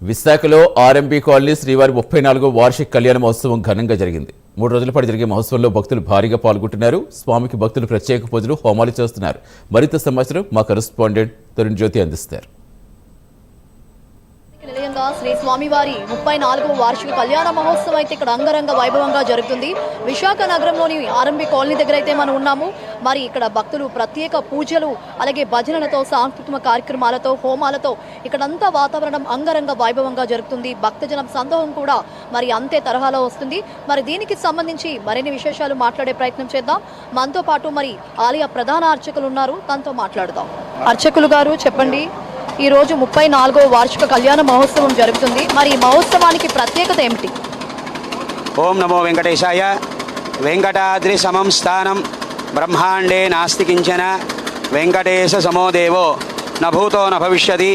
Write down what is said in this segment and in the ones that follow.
విశాఖలో RMB colony శ్రీవారి 34వ వార్షిక కళ్యాణ మహోత్సవం ఘనంగా జరిగింది. 3 రోజుల పాటు జరిగే మహోత్సవంలో భక్తులు భారీగా పాల్గొంటున్నారు. స్వామికి భక్తులు ప్రత్యేక పూజలు, హోమాలు చేస్తున్నారు. మరింత సమాచారం మా కరెస్పాండెంట్ తరుణ్ జ్యోతి అందిస్తారు. శ్రీ స్వామివారి 34వ వార్షిక కళ్యాణ మహోత్సవం అయితే ఇక్కడ అంగరంగ వైభవంగా జరుగుతుంది. విశాఖ నగరంలోని ఆర్ఎంబీ కాలనీ దగ్గర అయితే మనం ఉన్నాము. మరి ఇక్కడ భక్తులు ప్రత్యేక పూజలు, అలాగే భజనలతో, సాంస్కృతిక కార్యక్రమాలతో, హోమాలతో ఇక్కడంతా వాతావరణం అంగరంగ వైభవంగా జరుగుతుంది. భక్తజనం సందోహం కూడా మరి అంతే తరహాలో వస్తుంది. మరి దీనికి సంబంధించి మరిన్ని విశేషాలు మాట్లాడే ప్రయత్నం చేద్దాం. మనతో పాటు మరి ఆలయ ప్రధాన అర్చకులు ఉన్నారు, తనతో మాట్లాడదాం. అర్చకులు గారు చెప్పండి, ఈ రోజు 34వ వార్షిక కళ్యాణ మహోత్సవం జరుగుతుంది. మరి ఈ మహోత్సవానికి ప్రత్యేకత ఏమిటి? ఓం నమో వెంకటేశాయ. వెంకటాద్రి సమం స్థానం బ్రహ్మాండే నాస్తి కించన వెంకటేశ సమో దేవో నభూతో న భవిష్యతి.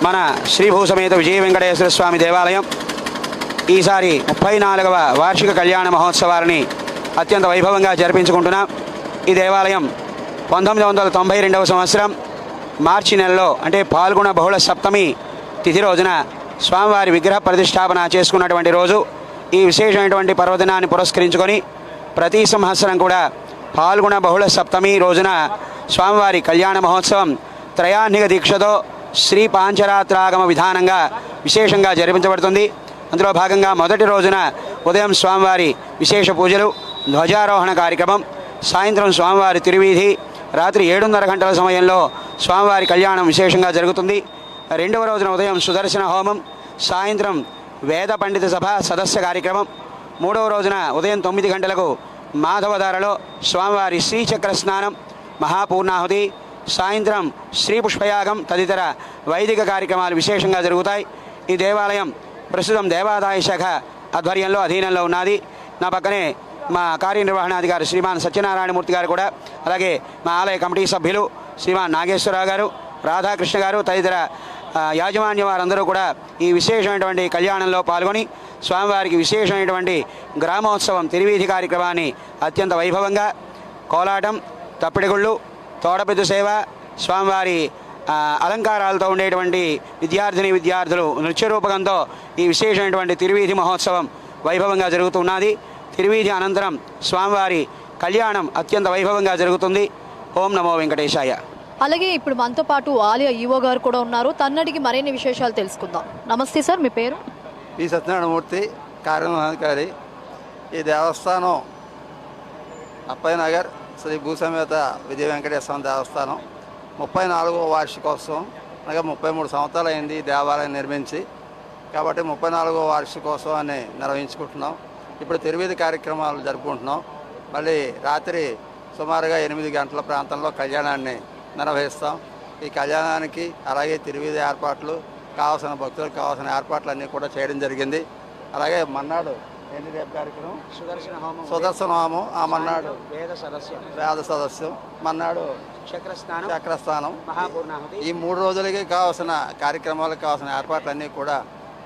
మన శ్రీభూసమేత విజయ వెంకటేశ్వర స్వామి దేవాలయం ఈసారి 34వ వార్షిక కళ్యాణ మహోత్సవాలని అత్యంత వైభవంగా జరిపించుకుంటున్నాం. ఈ దేవాలయం 1992వ సంవత్సరం మార్చి నెలలో అంటే పాల్గొన బహుళ సప్తమి తిథి రోజున స్వామివారి విగ్రహ ప్రతిష్టాపన చేసుకున్నటువంటి రోజు. ఈ విశేషమైనటువంటి పర్వదినాన్ని పురస్కరించుకొని ప్రతి సంవత్సరం కూడా పాల్గొన బహుళ సప్తమి రోజున స్వామివారి కళ్యాణ మహోత్సవం త్రయాహ్నిక దీక్షతో శ్రీ పాంచరాత్రాగమ విధానంగా విశేషంగా జరిపించబడుతుంది. అందులో భాగంగా మొదటి రోజున ఉదయం స్వామివారి విశేష పూజలు, ధ్వజారోహణ కార్యక్రమం, సాయంత్రం స్వామివారి తిరువీధి, రాత్రి 7:30 గంటల సమయంలో స్వామివారి కళ్యాణం విశేషంగా జరుగుతుంది. రెండవ రోజున ఉదయం సుదర్శన హోమం, సాయంత్రం వేద పండిత సభ సదస్య కార్యక్రమం, మూడవ రోజున ఉదయం 9 గంటలకు మాధవధారలో స్వామివారి శ్రీచక్ర స్నానం, మహాపూర్ణాహుతి, సాయంత్రం శ్రీ పుష్పయాగం తదితర వైదిక కార్యక్రమాలు విశేషంగా జరుగుతాయి. ఈ దేవాలయం ప్రస్తుతం దేవాదాయ శాఖ ఆధ్వర్యంలో అధీనంలో ఉన్నది. నా పక్కనే మా కార్యనిర్వహణాధికారి శ్రీమాన్ సత్యనారాయణమూర్తి గారు కూడా, అలాగే మా ఆలయ కమిటీ సభ్యులు శ్రీమాన్ నాగేశ్వరరావు గారు, రాధాకృష్ణ గారు తదితర యాజమాన్య వారందరూ కూడా ఈ విశేషమైనటువంటి కళ్యాణంలో పాల్గొని స్వామివారికి విశేషమైనటువంటి గ్రామోత్సవం తిరువీధి కార్యక్రమాన్ని అత్యంత వైభవంగా కోలాటం, తప్పిడిగుళ్ళు, తోడపెద్దు సేవ, స్వామివారి అలంకారాలతో ఉండేటువంటి విద్యార్థులు నృత్య రూపకంతో ఈ విశేషమైనటువంటి తిరువీధి మహోత్సవం వైభవంగా జరుగుతున్నది. తిరువీధి అనంతరం స్వామివారి కళ్యాణం అత్యంత వైభవంగా జరుగుతుంది. ఓం నమో వెంకటేశాయ. అలాగే ఇప్పుడు మనతో పాటు ఆలయ ఈవో గారు కూడా ఉన్నారు. తన్నడికి మరిన్ని విశేషాలు తెలుసుకుందాం. నమస్తే సార్, మీ పేరు? పి సత్యనారాయణమూర్తి, కార్యనిర్వహణాధికారి. ఈ దేవస్థానం అప్పయ్యనగర్ శ్రీ భూసమేత విజయ వెంకటేశ్వర స్వామి దేవస్థానం 34వ వార్షికోత్సవం, అనగా 33 సంవత్సరాలు అయింది ఈ దేవాలయం నిర్మించి. కాబట్టి 34వ వార్షికోత్సవాన్ని నిర్వహించుకుంటున్నాం. ఇప్పుడు తిరువీధి కార్యక్రమాలు జరుపుకుంటున్నాం. మళ్ళీ రాత్రి సుమారుగా 8 గంటల ప్రాంతంలో కళ్యాణాన్ని నిర్వహిస్తాం. ఈ కళ్యాణానికి అలాగే తిరువీధి ఏర్పాట్లు, కావాల్సిన భక్తులకు కావాల్సిన ఏర్పాట్లన్నీ కూడా చేయడం జరిగింది. అలాగే మన్నాడు ఏంటి రేపు కార్యక్రమం? సుదర్శన హోమం. ఆ మన్నాడు వేద సదస్యం, మన్నాడు చక్రస్నానం. ఈ 3 రోజులకి కావాల్సిన కార్యక్రమాలకు కావాల్సిన ఏర్పాట్లన్నీ కూడా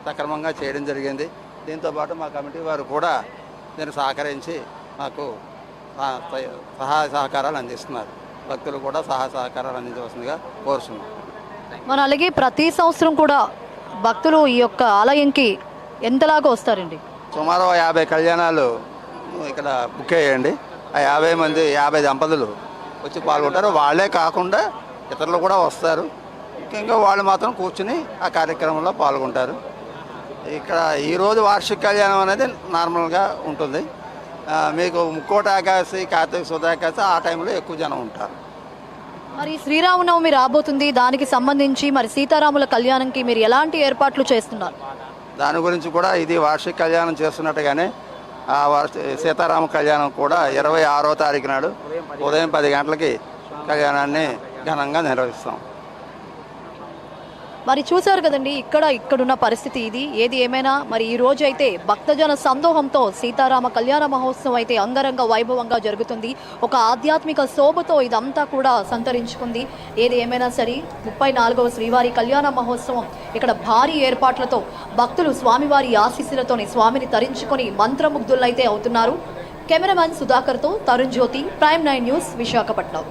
సక్రమంగా చేయడం జరిగింది. దీంతోపాటు మా కమిటీ వారు కూడా దీన్ని సహకరించి మాకు సహాయ సహకారాలు అందిస్తున్నారు. భక్తులు కూడా సహాయ సహకారాలు అందించవలసిందిగా కోరుతున్నాం. మనం అలాగే ప్రతి సంవత్సరం కూడా భక్తులు ఈ యొక్క ఆలయంకి ఎంతలాగా వస్తారండి? సుమారు 50 కళ్యాణాలు ఇక్కడ బుక్ అయ్యండి. ఆ 50 మంది 50 దంపతులు వచ్చి పాల్గొంటారు. వాళ్ళే కాకుండా ఇతరులు కూడా వస్తారు. ముఖ్యంగా వాళ్ళు మాత్రం కూర్చుని ఆ కార్యక్రమంలో పాల్గొంటారు. ఇక్కడ ఈరోజు వార్షిక కళ్యాణం అనేది నార్మల్గా ఉంటుంది. మీకు ముక్కోట ఏకాదశి, కార్తీక శుద్ధ ఏకాదశి ఆ టైంలో ఎక్కువ జనం ఉంటారు. మరి శ్రీరామనవమి రాబోతుంది, దానికి సంబంధించి మరి సీతారాముల కళ్యాణంకి మీరు ఎలాంటి ఏర్పాట్లు చేస్తున్నారు? దాని గురించి కూడా ఇది వార్షిక కళ్యాణం చేస్తున్నట్టుగానే ఆ సీతారామ కళ్యాణం కూడా 26వ తారీఖు నాడు ఉదయం 10 గంటలకి కళ్యాణాన్ని ఘనంగా నిర్వహిస్తాం. మరి చూశారు కదండి, ఇక్కడున్న పరిస్థితి ఇది. ఏది ఏమైనా మరి ఈ రోజు అయితే భక్తజన సందోహంతో సీతారామ కళ్యాణ మహోత్సవం అయితే అంగరంగ వైభవంగా జరుగుతుంది. ఒక ఆధ్యాత్మిక శోభతో ఇదంతా కూడా సంతరించుకుంది. ఏది ఏమైనా సరే 34వ శ్రీవారి కళ్యాణ మహోత్సవం ఇక్కడ భారీ ఏర్పాట్లతో భక్తులు స్వామివారి ఆశీస్సులతోని స్వామిని తరించుకొని మంత్రముగ్ధులైతే అవుతున్నారు. కెమెరామెన్ సుధాకర్తో తరుణ్ జ్యోతి, ప్రైమ్ 9 న్యూస్, విశాఖపట్నం.